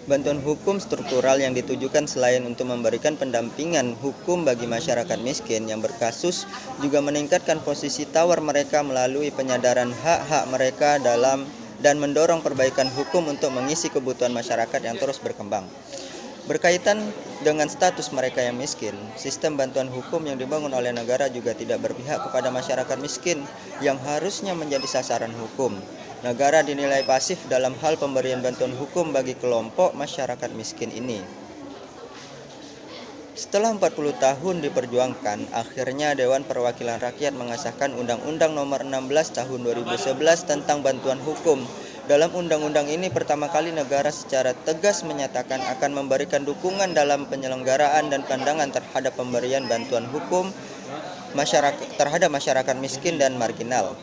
Bantuan hukum struktural yang ditujukan selain untuk memberikan pendampingan hukum bagi masyarakat miskin yang berkasus, juga meningkatkan posisi tawar mereka melalui penyadaran hak-hak mereka dan mendorong perbaikan hukum untuk mengisi kebutuhan masyarakat yang terus berkembang. Berkaitan dengan status mereka yang miskin, sistem bantuan hukum yang dibangun oleh negara juga tidak berpihak kepada masyarakat miskin yang harusnya menjadi sasaran hukum. Negara dinilai pasif dalam hal pemberian bantuan hukum bagi kelompok masyarakat miskin ini. Setelah 40 tahun diperjuangkan, akhirnya Dewan Perwakilan Rakyat mengesahkan Undang-Undang Nomor 16 Tahun 2011 tentang bantuan hukum. Dalam undang-undang ini pertama kali negara secara tegas menyatakan akan memberikan dukungan dalam penyelenggaraan dan pandangan terhadap pemberian bantuan hukum terhadap masyarakat miskin dan marginal.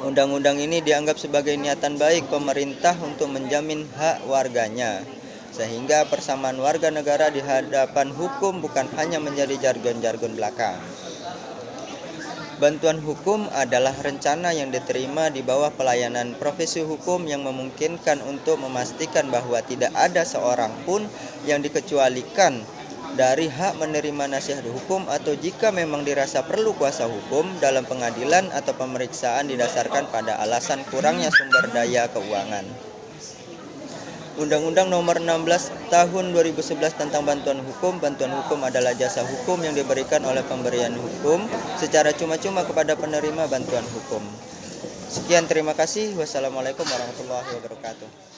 Undang-undang ini dianggap sebagai niatan baik pemerintah untuk menjamin hak warganya, sehingga persamaan warga negara di hadapan hukum bukan hanya menjadi jargon-jargon belaka. Bantuan hukum adalah rencana yang diterima di bawah pelayanan profesi hukum yang memungkinkan untuk memastikan bahwa tidak ada seorang pun yang dikecualikan dari hak menerima nasihat hukum atau jika memang dirasa perlu kuasa hukum dalam pengadilan atau pemeriksaan didasarkan pada alasan kurangnya sumber daya keuangan. Undang-Undang Nomor 16 Tahun 2011 tentang bantuan hukum adalah jasa hukum yang diberikan oleh pemberian hukum secara cuma-cuma kepada penerima bantuan hukum. Sekian, terima kasih. Wassalamualaikum warahmatullahi wabarakatuh.